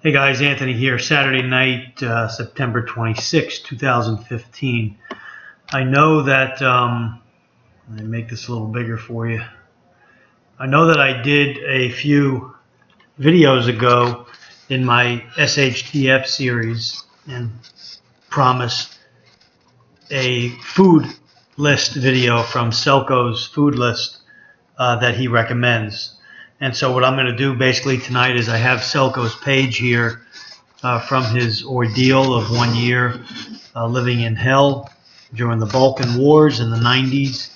Hey guys, Anthony here. Saturday night, September 26, 2015. I know that, let me make this a little bigger for you. I know that I did a few videos ago in my SHTF series and promised a food list video from Selco's food list that he recommends. And so what I'm going to do basically tonight is I have Selco's page here from his ordeal of 1 year living in hell during the Balkan Wars in the 90s.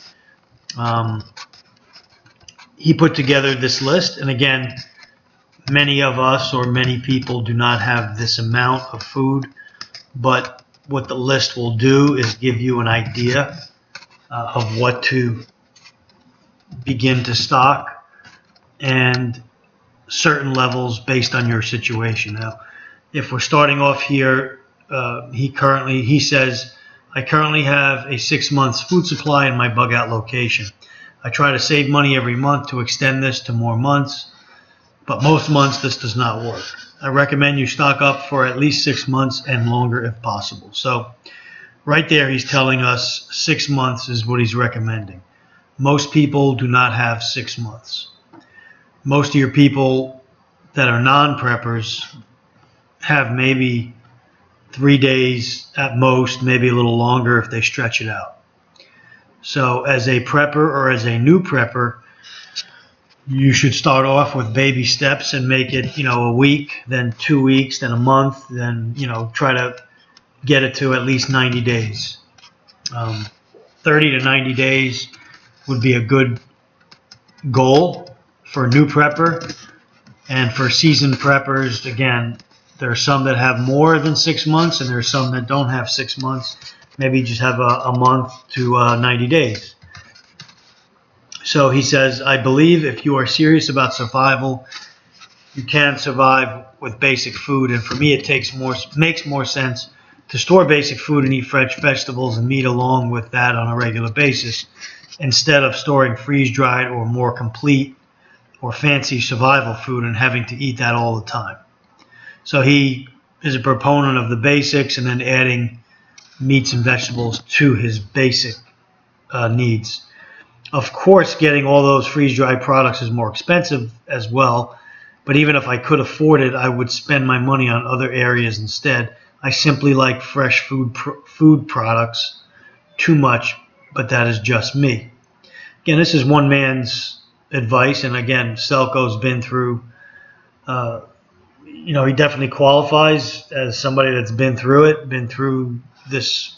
He put together this list, and again, many of us or many people do not have this amount of food, but what the list will do is give you an idea of what to begin to stock and certain levels based on your situation. Now, if we're starting off here, he says, I currently have a 6 months food supply in my bug out location. I try to save money every month to extend this to more months, but most months this does not work. I recommend you stock up for at least 6 months and longer if possible. So right there, he's telling us 6 months is what he's recommending. Most people do not have 6 months. Most of your people that are non-preppers have maybe 3 days at most, maybe a little longer if they stretch it out. So as a prepper or as a new prepper, you should start off with baby steps and make it, a week, then 2 weeks, then a month, then, try to get it to at least 90 days. 30 to 90 days would be a good goal for a new prepper. And for seasoned preppers, again, there are some that have more than 6 months, and there are some that don't have 6 months. Maybe just have a month to 90 days. So he says, I believe if you are serious about survival, you can survive with basic food. And for me, it makes more sense to store basic food and eat fresh vegetables and meat along with that on a regular basis, instead of storing freeze-dried or more complete or fancy survival food and having to eat that all the time. So he is a proponent of the basics and then adding meats and vegetables to his basic needs. Of course, getting all those freeze-dried products is more expensive as well, but even if I could afford it, I would spend my money on other areas instead. I simply like fresh food products too much, but that is just me. Again, this is one man's advice, and again, Selco's been through, he definitely qualifies as somebody that's been through this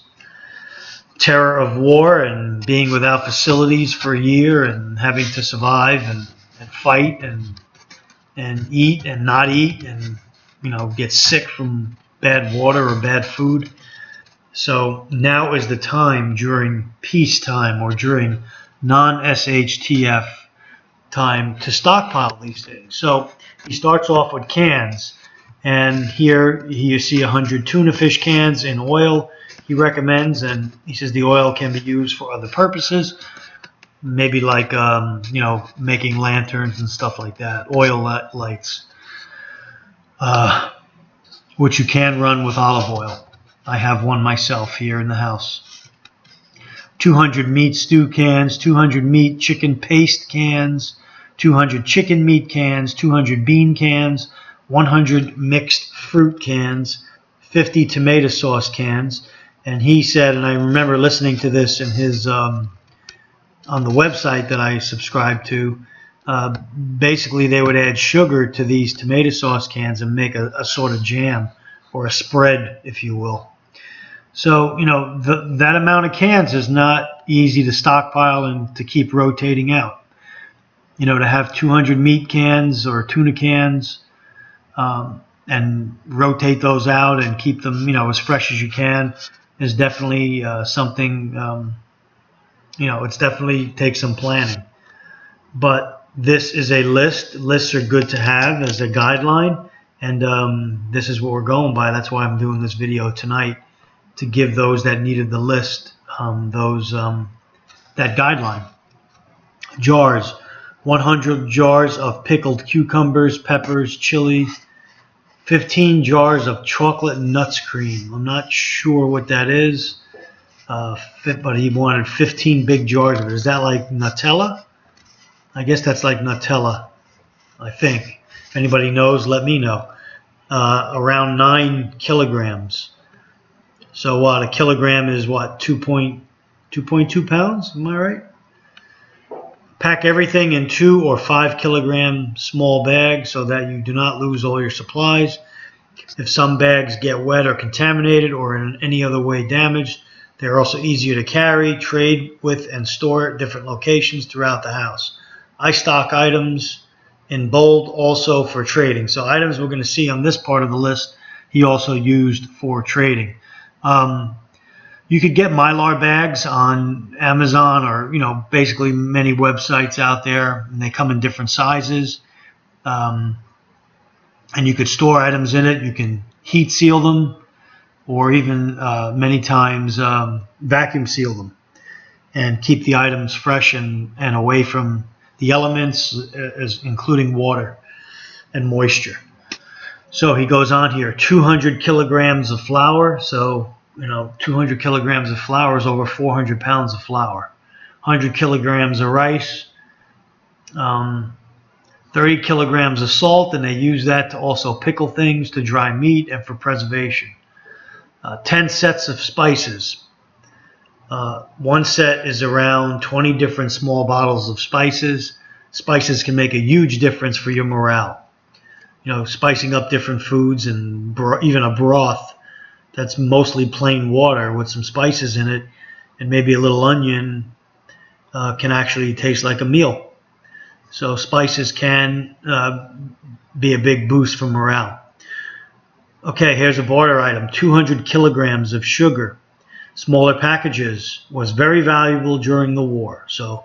terror of war and being without facilities for a year and having to survive and fight and eat and not eat and, get sick from bad water or bad food. So now is the time during peacetime or during non-SHTF time to stockpile these things. So he starts off with cans, and here you see 100 tuna fish cans in oil he recommends, and he says the oil can be used for other purposes, maybe like making lanterns and stuff like that, oil lights, which you can run with olive oil. I have one myself here in the house. 200 meat stew cans, 200 meat chicken paste cans, 200 chicken meat cans, 200 bean cans, 100 mixed fruit cans, 50 tomato sauce cans. And he said, and I remember listening to this in his on the website that I subscribe to, basically they would add sugar to these tomato sauce cans and make a sort of jam or a spread, if you will. So, that amount of cans is not easy to stockpile and to keep rotating out. To have 200 meat cans or tuna cans and rotate those out and keep them, as fresh as you can is definitely something, it's definitely takes some planning. But this is a list. Lists are good to have as a guideline, and this is what we're going by. That's why I'm doing this video tonight, to give those that needed the list that guideline. Jars. 100 jars of pickled cucumbers, peppers, chili, 15 jars of chocolate nuts cream. I'm not sure what that is, but he wanted 15 big jars of it. Is that like Nutella? I guess that's like Nutella, I think. If anybody knows, let me know. Around 9 kilograms. So what, a kilogram is what, 2.2 pounds? Am I right? Pack everything in 2 or 5 kilogram small bags so that you do not lose all your supplies. If some bags get wet or contaminated or in any other way damaged, they're also easier to carry, trade with, and store at different locations throughout the house. I stock items in bold also for trading. So items we're going to see on this part of the list, he also used for trading. You could get Mylar bags on Amazon or, basically many websites out there, and they come in different sizes. And you could store items in it. You can heat seal them, or even many times vacuum seal them and keep the items fresh and away from the elements, including water and moisture. So he goes on here, 200 kilograms of flour. So 200 kilograms of flour is over 400 pounds of flour. 100 kilograms of rice, 30 kilograms of salt, and they use that to also pickle things, to dry meat, and for preservation. 10 sets of spices. One set is around 20 different small bottles of spices. Spices can make a huge difference for your morale. Spicing up different foods and even a broth that's mostly plain water with some spices in it and maybe a little onion can actually taste like a meal. So spices can be a big boost for morale. Okay, here's a barter item, 200 kilograms of sugar. Smaller packages was very valuable during the war. So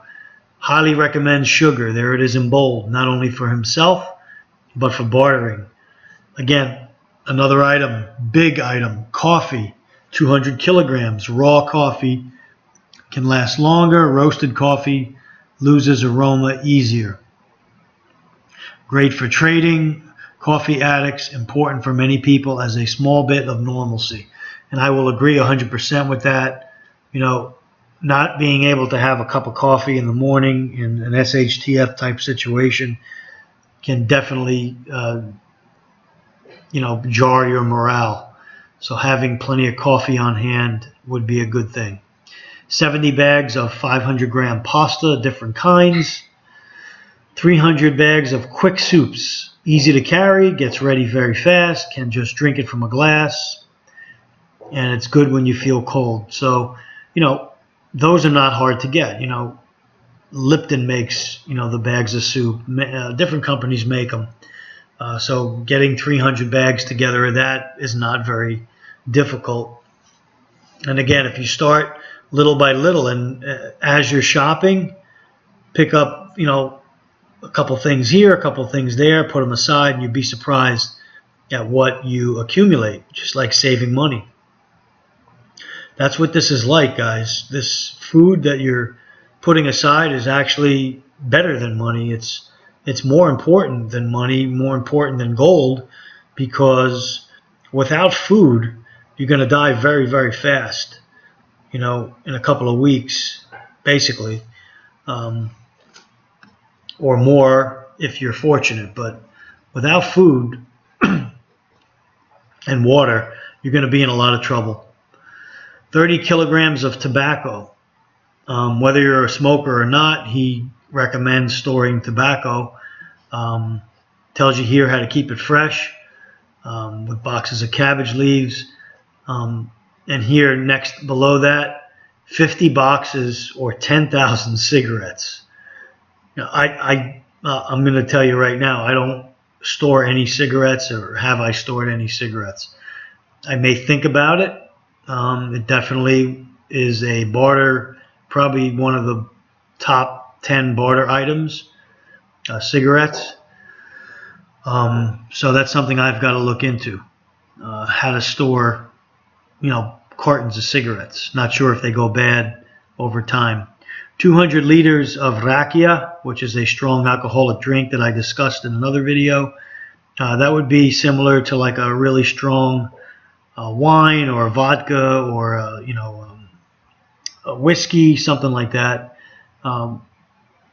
highly recommend sugar. There it is in bold, not only for himself, but for bartering. Again, another item, big item, coffee, 200 kilograms. Raw coffee can last longer. Roasted coffee loses aroma easier. Great for trading. Coffee addicts, important for many people as a small bit of normalcy. And I will agree 100% with that. Not being able to have a cup of coffee in the morning in an SHTF type situation can definitely jar your morale. So having plenty of coffee on hand would be a good thing. 70 bags of 500-gram pasta, different kinds. 300 bags of quick soups. Easy to carry, gets ready very fast, can just drink it from a glass, and it's good when you feel cold. So, those are not hard to get. Lipton makes, the bags of soup. Different companies make them. So getting 300 bags together of that is not very difficult. And again, if you start little by little and as you're shopping, pick up, a couple things here, a couple things there, put them aside, and you'd be surprised at what you accumulate, just like saving money. That's what this is like, guys. This food that you're putting aside is actually better than money. It's more important than money, more important than gold, because without food, you're going to die very, very fast, in a couple of weeks, basically, or more if you're fortunate. But without food and water, you're going to be in a lot of trouble. 30 kilograms of tobacco. Whether you're a smoker or not, he recommends storing tobacco. Tells you here how to keep it fresh with boxes of cabbage leaves. And here next below that, 50 boxes or 10,000 cigarettes. I'm going to tell you right now, I don't store any cigarettes, or have I stored any cigarettes. I may think about it. It definitely is a barter, probably one of the top 10 barter items, cigarettes. So that's something I've got to look into, how to store, cartons of cigarettes. Not sure if they go bad over time. 200 liters of rakia, which is a strong alcoholic drink that I discussed in another video. That would be similar to like a really strong wine or a vodka or a whiskey, something like that.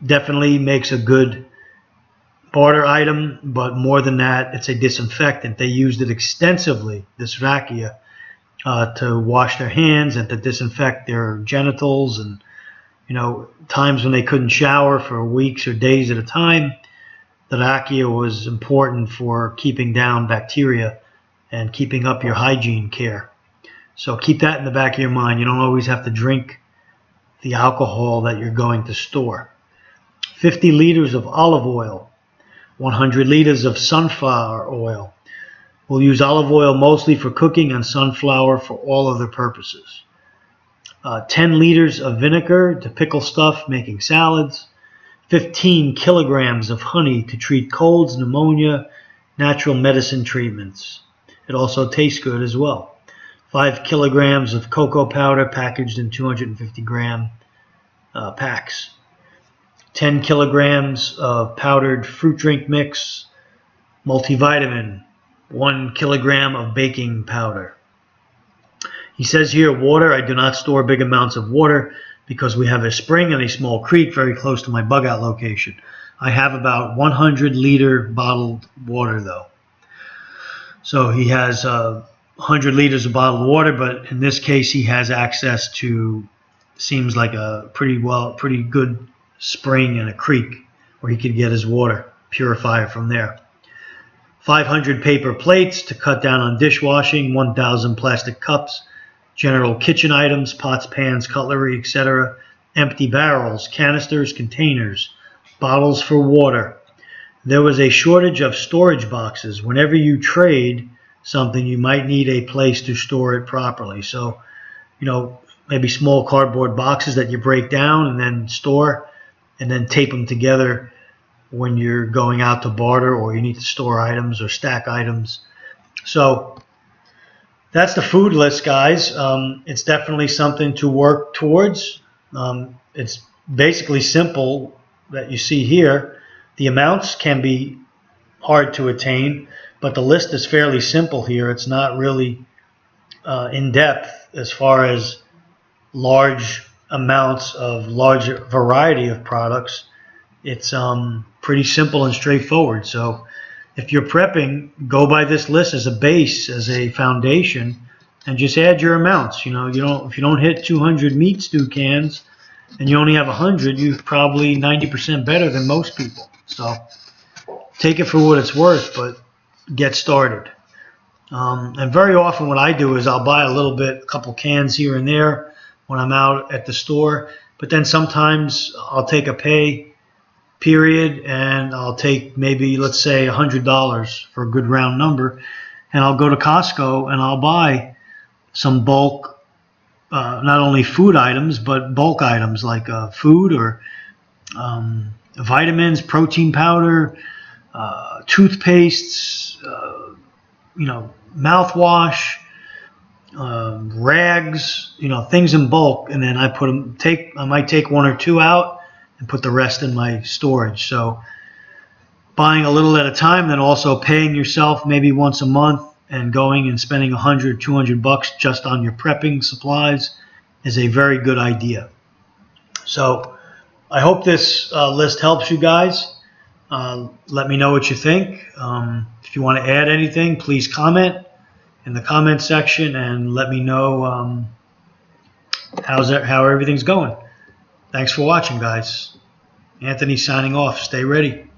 Definitely makes a good barter item, but more than that, it's a disinfectant. They used it extensively, this rakia, to wash their hands and to disinfect their genitals, and times when they couldn't shower for weeks or days at a time. The rakia was important for keeping down bacteria and keeping up your hygiene care. So keep that in the back of your mind. You don't always have to drink the alcohol that you're going to store. 50 liters of olive oil, 100 liters of sunflower oil. We'll use olive oil mostly for cooking and sunflower for all other purposes. 10 liters of vinegar to pickle stuff, making salads. 15 kilograms of honey to treat colds, pneumonia, natural medicine treatments. It also tastes good as well. 5 kilograms of cocoa powder packaged in 250-gram packs. 10 kilograms of powdered fruit drink mix, multivitamin, 1 kilogram of baking powder. He says here, water. I do not store big amounts of water because we have a spring and a small creek very close to my bug out location. I have about 100-liter bottled water though. So he has 100 liters of bottled water, but in this case he has access to, seems like a pretty good spring and a creek where he could get his water, purify it from there. 500 paper plates to cut down on dishwashing, 1,000 plastic cups, general kitchen items, pots, pans, cutlery, etc., empty barrels, canisters, containers, bottles for water. There was a shortage of storage boxes. Whenever you trade something, you might need a place to store it properly. So, maybe small cardboard boxes that you break down and then store, and then tape them together when you're going out to barter or you need to store items or stack items. So that's the food list, guys. It's definitely something to work towards. It's basically simple that you see here. The amounts can be hard to attain, but the list is fairly simple here. It's not really in depth as far as large amounts of large variety of products. It's pretty simple and straightforward. So if you're prepping, go by this list as a base, as a foundation, and just add your amounts. If you don't hit 200 meat stew cans and you only have 100, you're probably 90% better than most people. So take it for what it's worth, but get started. And very often what I do is I'll buy a couple cans here and there when I'm out at the store, but then sometimes I'll take a pay period and I'll take maybe, let's say, $100 for a good round number, and I'll go to Costco and I'll buy some bulk, not only food items, but bulk items like food or vitamins, protein powder, toothpastes, mouthwash, rags, things in bulk, and then I might take one or two out and put the rest in my storage. So buying a little at a time, then also paying yourself maybe once a month and going and spending $100, $200 just on your prepping supplies is a very good idea. So I hope this list helps you guys. Let me know what you think. If you want to add anything, please comment in the comment section and let me know how everything's going. Thanks for watching, guys. Anthony signing off. Stay ready.